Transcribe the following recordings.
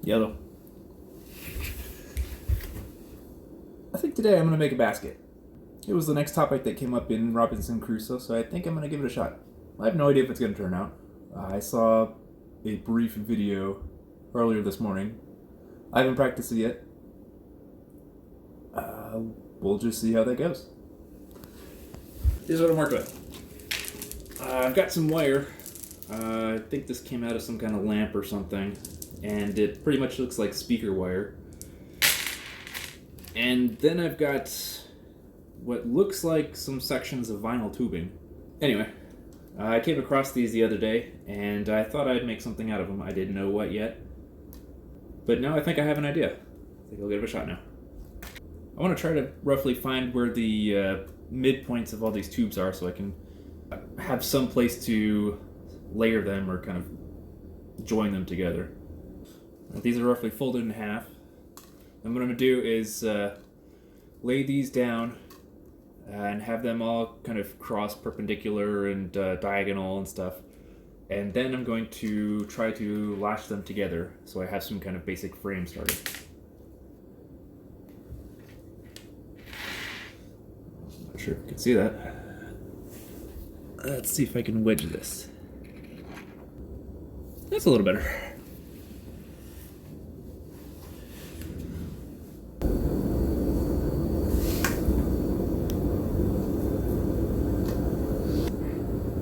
Yellow. I think today I'm going to make a basket. It was the next topic that came up in Robinson Crusoe, so I think I'm going to give it a shot. I have no idea if it's going to turn out. I saw a brief video earlier this morning. I haven't practiced it yet. We'll just see how that goes. Here's what I'm working with. I've got some wire. I think this came out of some kind of lamp or something, and it pretty much looks like speaker wire. And then I've got what looks like some sections of vinyl tubing. Anyway, I came across these the other day, and I thought I'd make something out of them. I didn't know what yet. But now I think I have an idea. I think I'll give it a shot now. I want to try to roughly find where the midpoints of all these tubes are so I can have some place to layer them or kind of join them together. These are roughly folded in half. And what I'm going to do is lay these down and have them all kind of cross perpendicular and diagonal and stuff. And then I'm going to try to lash them together so I have some kind of basic frame started. Not sure if you can see that. Let's see if I can wedge this. That's a little better.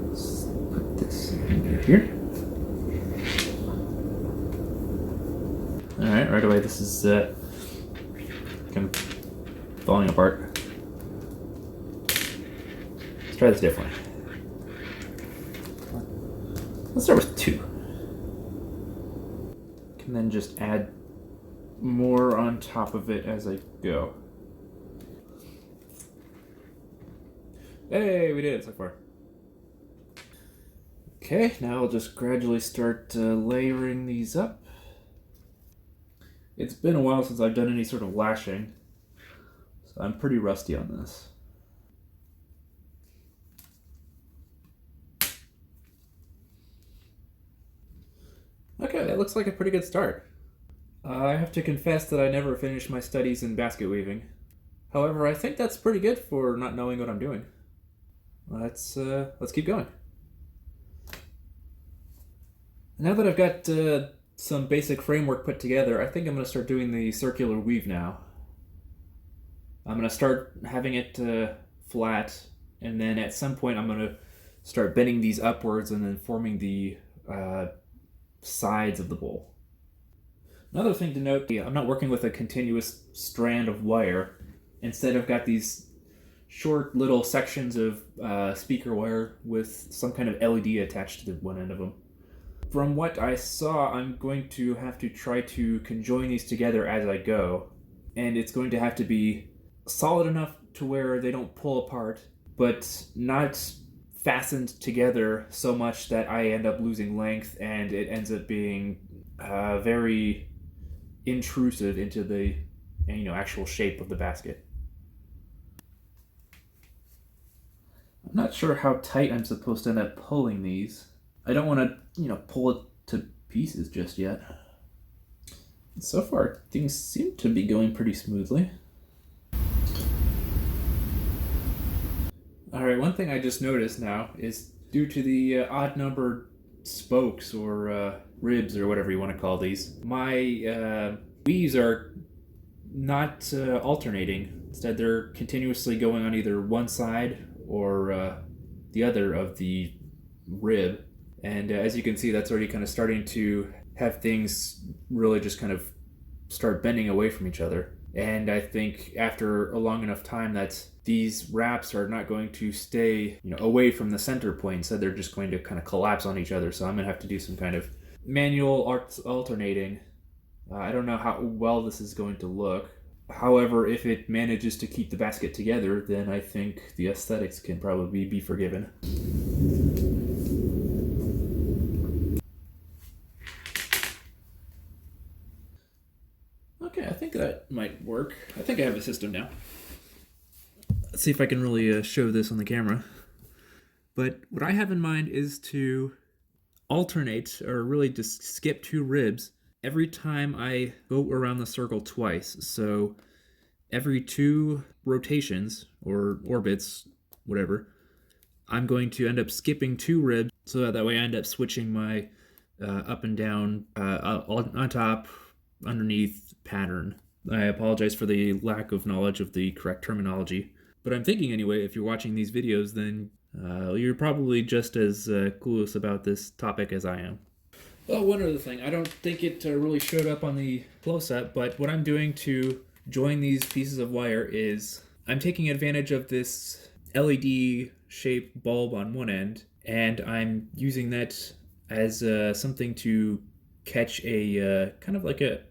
Let's put this in here. Alright, right away this is kind of falling apart. Let's try this differently. Let's start with 2. Can then just add more on top of it as I go. Hey, we did it so far. Okay, now I'll just gradually start layering these up. It's been a while since I've done any sort of lashing, so I'm pretty rusty on this. Okay, that looks like a pretty good start. I have to confess that I never finished my studies in basket weaving. However, I think that's pretty good for not knowing what I'm doing. Let's keep going. Now that I've got some basic framework put together, I think I'm going to start doing the circular weave now. I'm going to start having it flat, and then at some point I'm going to start bending these upwards and then forming the sides of the bowl. Another thing to note, I'm not working with a continuous strand of wire. Instead, I've got these short little sections of speaker wire with some kind of LED attached to one end of them. From what I saw, I'm going to have to try to conjoin these together as I go, and it's going to have to be solid enough to where they don't pull apart, but not fastened together so much that I end up losing length and it ends up being very intrusive into the actual shape of the basket. I'm not sure how tight I'm supposed to end up pulling these. I don't want to pull it to pieces just yet. So far things seem to be going pretty smoothly. Alright, one thing I just noticed now is due to the odd numbered spokes or ribs or whatever you want to call these, my weaves are not alternating. Instead, they're continuously going on either one side or the other of the rib. And as you can see, that's already kind of starting to have things really just kind of start bending away from each other. And I think after a long enough time that these wraps are not going to stay away from the center point, instead they're just going to kind of collapse on each other. So I'm going to have to do some kind of manual alternating. I don't know how well this is going to look. However, if it manages to keep the basket together, then I think the aesthetics can probably be forgiven. Okay, I think that might work. I think I have a system now. Let's see if I can really show this on the camera. But what I have in mind is to alternate, or really just skip 2 ribs, every time I go around the circle twice. So every 2 rotations or orbits, whatever, I'm going to end up skipping 2 ribs, so that way I end up switching my up and down, on top, underneath pattern. I apologize for the lack of knowledge of the correct terminology, but I'm thinking anyway, if you're watching these videos, then you're probably just as clueless about this topic as I am. Well, one other thing, I don't think it really showed up on the close-up, but what I'm doing to join these pieces of wire is I'm taking advantage of this LED-shaped bulb on one end, and I'm using that as something to catch a kind of like a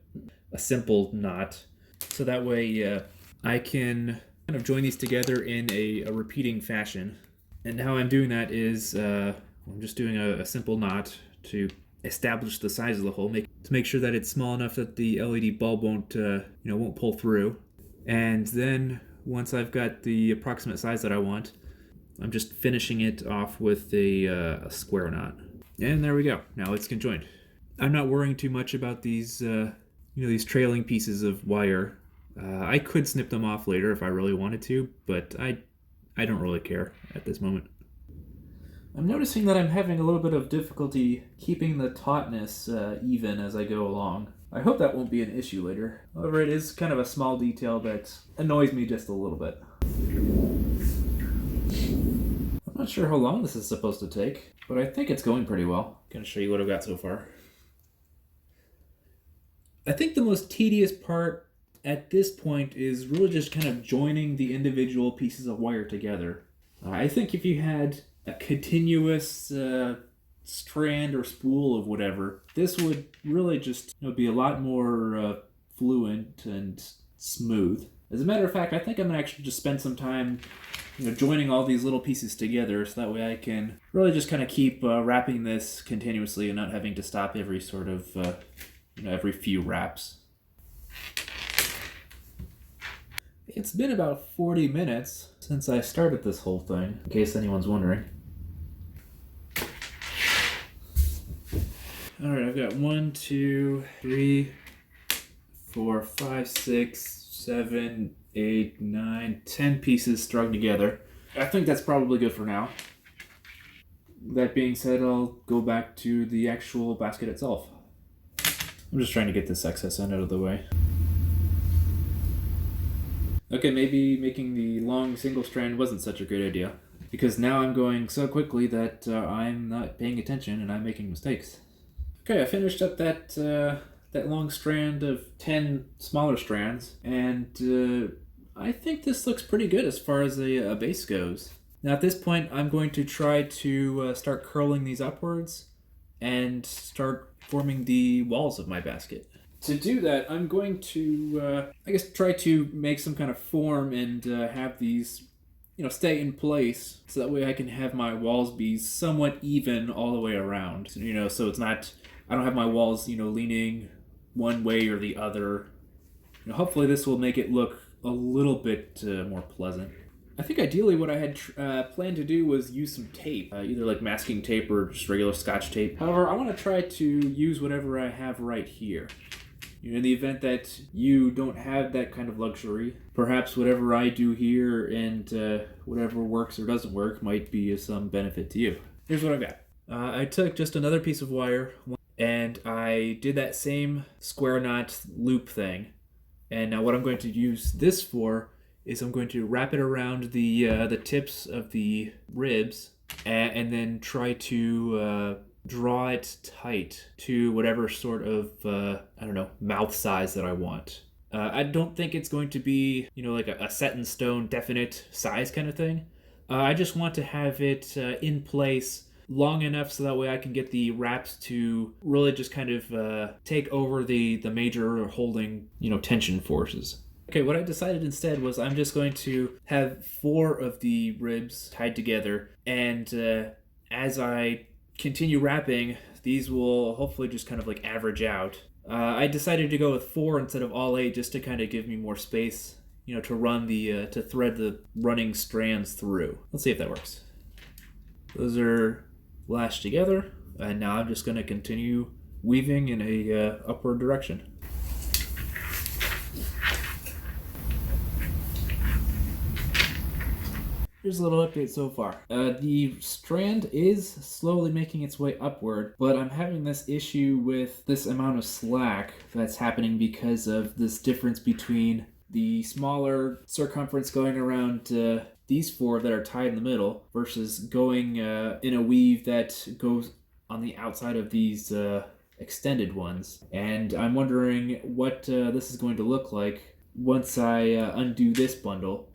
simple knot, so that way I can kind of join these together in a repeating fashion. And how I'm doing that is I'm just doing a simple knot to establish the size of the hole, to make sure that it's small enough that the LED bulb won't pull through. And then once I've got the approximate size that I want, I'm just finishing it off with a square knot. And there we go. Now it's conjoined. I'm not worrying too much about these these trailing pieces of wire. I could snip them off later if I really wanted to, but I don't really care at this moment. I'm noticing that I'm having a little bit of difficulty keeping the tautness even as I go along. I hope that won't be an issue later. However, it is kind of a small detail that annoys me just a little bit. I'm not sure how long this is supposed to take, but I think it's going pretty well. I'm going to show you what I've got so far. I think the most tedious part at this point is really just kind of joining the individual pieces of wire together. I think if you had a continuous strand or spool of whatever, this would really just be a lot more fluent and smooth. As a matter of fact, I think I'm going to actually just spend some time joining all these little pieces together, so that way I can really just kind of keep wrapping this continuously and not having to stop every sort of every few wraps. It's been about 40 minutes since I started this whole thing, in case anyone's wondering. Alright, I've got 1, 2, 3, 4, 5, 6, 7, 8, 9, 10 pieces strung together. I think that's probably good for now. That being said, I'll go back to the actual basket itself. I'm just trying to get this excess end out of the way. Okay, maybe making the long single strand wasn't such a great idea, because now I'm going so quickly that I'm not paying attention and I'm making mistakes. Okay, I finished up that long strand of 10 smaller strands, and I think this looks pretty good as far as a base goes. Now at this point, I'm going to try to start curling these upwards and start forming the walls of my basket. To do that, I'm going to, try to make some kind of form and have these, stay in place, so that way I can have my walls be somewhat even all the way around. So it's not, I don't have my walls, leaning one way or the other. Hopefully this will make it look a little bit more pleasant. I think ideally what I had planned to do was use some tape, either like masking tape or just regular Scotch tape. However, I want to try to use whatever I have right here. In the event that you don't have that kind of luxury, perhaps whatever I do here and whatever works or doesn't work might be of some benefit to you. Here's what I've got. I took just another piece of wire and I did that same square knot loop thing. And now what I'm going to use this for is I'm going to wrap it around the tips of the ribs and then try to draw it tight to whatever sort of, mouth size that I want. I don't think it's going to be, like a set in stone, definite size kind of thing. I just want to have it in place long enough so that way I can get the wraps to really just kind of take over the major holding, tension forces. Okay, what I decided instead was I'm just going to have 4 of the ribs tied together, and as I continue wrapping, these will hopefully just kind of like average out. I decided to go with 4 instead of all 8 just to kind of give me more space, to run to thread the running strands through. Let's see if that works. Those are lashed together, and now I'm just going to continue weaving in a upward direction. Here's a little update so far. The strand is slowly making its way upward, but I'm having this issue with this amount of slack that's happening because of this difference between the smaller circumference going around these four that are tied in the middle versus going in a weave that goes on the outside of these extended ones. And I'm wondering what this is going to look like once I undo this bundle,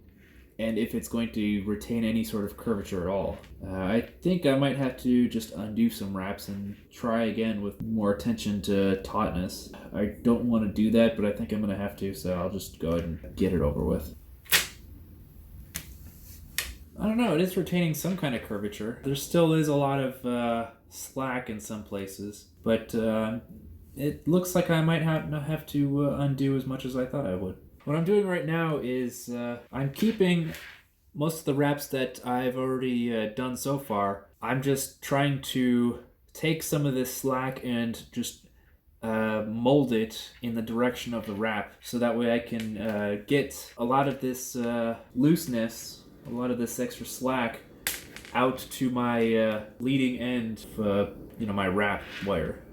and if it's going to retain any sort of curvature at all. I think I might have to just undo some wraps and try again with more attention to tautness. I don't want to do that, but I think I'm going to have to, so I'll just go ahead and get it over with. I don't know, it is retaining some kind of curvature. There still is a lot of slack in some places, but it looks like I might have to undo as much as I thought I would. What I'm doing right now is I'm keeping most of the wraps that I've already done so far. I'm just trying to take some of this slack and just mold it in the direction of the wrap, so that way I can get a lot of this looseness, a lot of this extra slack out to my leading end of my wrap wire.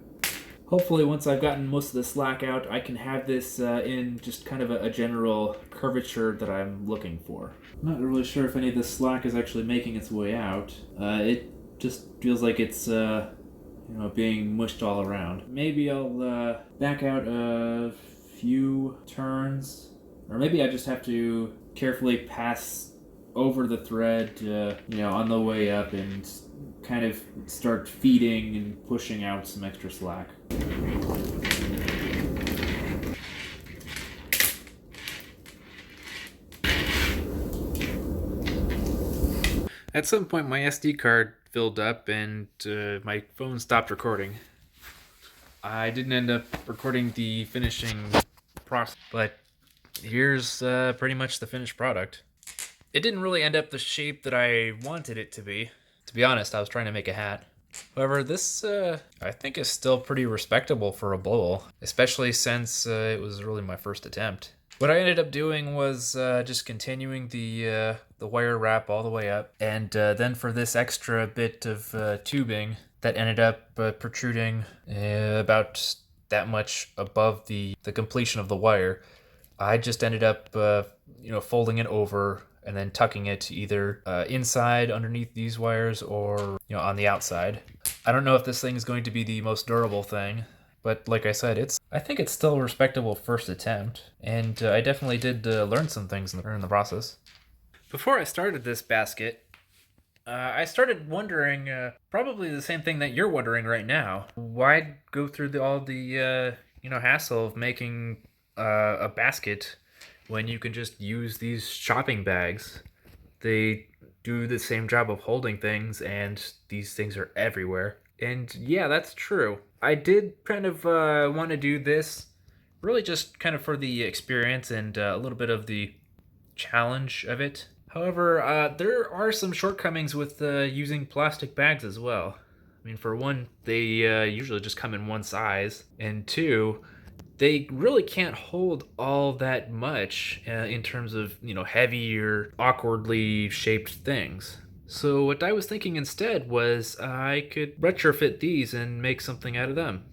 Hopefully once I've gotten most of the slack out, I can have this in just kind of a general curvature that I'm looking for. I'm not really sure if any of the slack is actually making its way out. It just feels like it's being mushed all around. Maybe I'll back out a few turns, or maybe I just have to carefully pass over the thread on the way up and kind of start feeding and pushing out some extra slack. At some point my SD card filled up and my phone stopped recording. I didn't end up recording the finishing process, but here's pretty much the finished product. It didn't really end up the shape that I wanted it to be. To be honest, I was trying to make a hat. However, this I think is still pretty respectable for a bowl, especially since it was really my first attempt. What I ended up doing was just continuing the wire wrap all the way up, and then for this extra bit of tubing that ended up protruding about that much above the completion of the wire, I just ended up folding it over and then tucking it either inside underneath these wires or on the outside. I don't know if this thing is going to be the most durable thing, but like I said, I think it's still a respectable first attempt, and I definitely did learn some things in the process. Before I started this basket, I started wondering probably the same thing that you're wondering right now. Why go through all the hassle of making a basket when you can just use these shopping bags? They do the same job of holding things, and these things are everywhere. And yeah, that's true. I did kind of want to do this really just kind of for the experience and a little bit of the challenge of it. However, there are some shortcomings with using plastic bags as well. I mean, for one, they usually just come in one size, and two, they really can't hold all that much in terms of, heavier, awkwardly shaped things. So what I was thinking instead was I could retrofit these and make something out of them.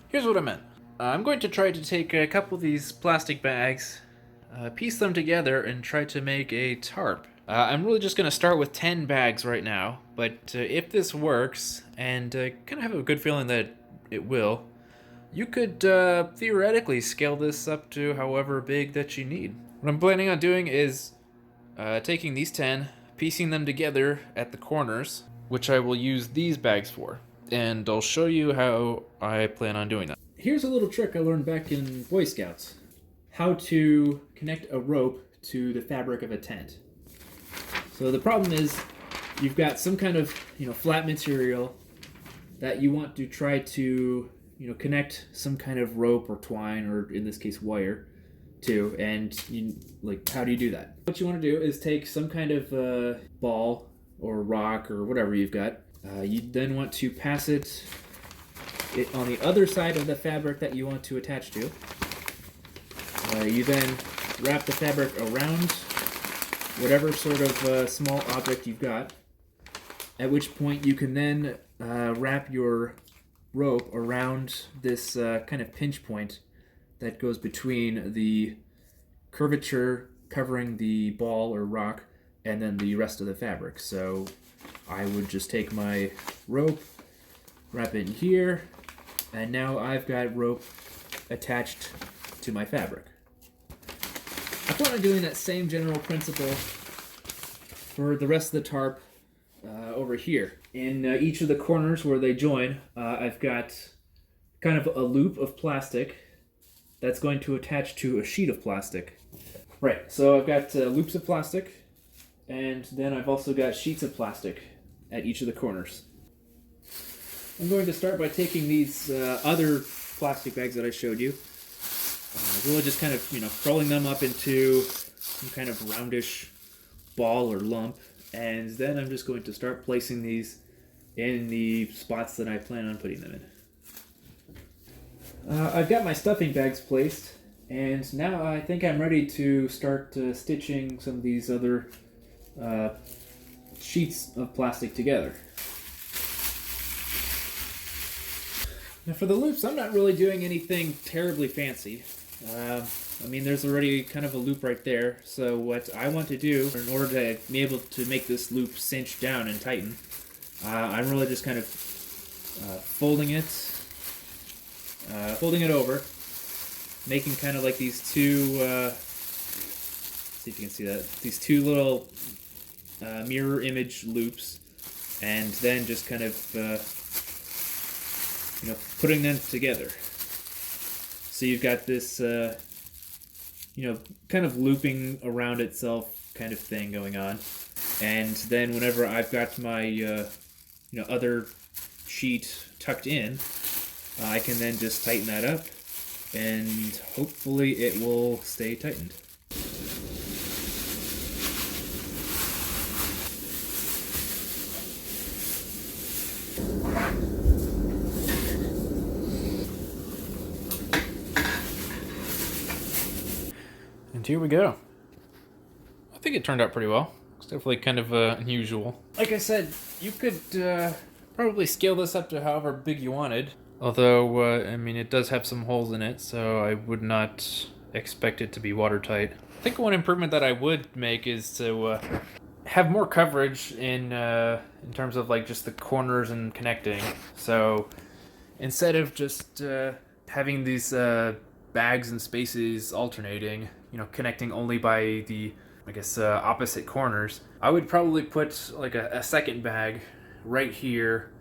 Here's what I meant. I'm going to try to take a couple of these plastic bags, piece them together, and try to make a tarp. I'm really just going to start with 10 bags right now, but if this works, and I kind of have a good feeling that it will, you could theoretically scale this up to however big that you need. What I'm planning on doing is taking these 10, piecing them together at the corners, which I will use these bags for. And I'll show you how I plan on doing that. Here's a little trick I learned back in Boy Scouts. How to connect a rope to the fabric of a tent. So the problem is you've got some kind of flat material that you want to try to connect some kind of rope or twine, or in this case wire, to, and how do you do that? What you want to do is take some kind of ball or rock or whatever you've got. You then want to pass it it on the other side of the fabric that you want to attach to. You then wrap the fabric around whatever sort of small object you've got, at which point you can then wrap your rope around this kind of pinch point that goes between the curvature covering the ball or rock and then the rest of the fabric. So I would just take my rope, wrap it in here, and now I've got rope attached to my fabric. I plan on doing that same general principle for the rest of the tarp over here. In each of the corners where they join, I've got kind of a loop of plastic that's going to attach to a sheet of plastic. Right, so I've got loops of plastic, and then I've also got sheets of plastic at each of the corners. I'm going to start by taking these other plastic bags that I showed you, really just kind of, rolling them up into some kind of roundish ball or lump, and then I'm just going to start placing these in the spots that I plan on putting them in. I've got my stuffing bags placed, and now I think I'm ready to start stitching some of these other sheets of plastic together. Now for the loops, I'm not really doing anything terribly fancy. I mean, there's already kind of a loop right there, so what I want to do, in order to be able to make this loop cinch down and tighten, I'm really just kind of folding it over, making kind of like these two, see if you can see that, these two little mirror image loops, and then just kind of, putting them together. So you've got this, kind of looping around itself kind of thing going on. And then whenever I've got my, other sheet tucked in, I can then just tighten that up, and hopefully it will stay tightened. And here we go. I think it turned out pretty well. It's definitely kind of unusual. Like I said, you could probably scale this up to however big you wanted. Although, it does have some holes in it, so I would not expect it to be watertight. I think one improvement that I would make is to have more coverage in terms of like just the corners and connecting. So instead of just having these bags and spaces alternating, connecting only by the, opposite corners, I would probably put like a second bag right here,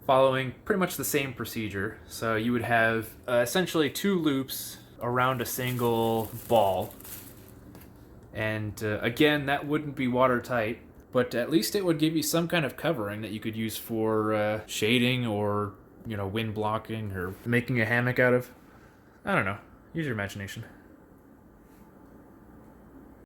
following pretty much the same procedure. So you would have essentially two loops around a single ball. And again, that wouldn't be watertight, but at least it would give you some kind of covering that you could use for shading or, wind blocking or making a hammock out of. I don't know. Use your imagination.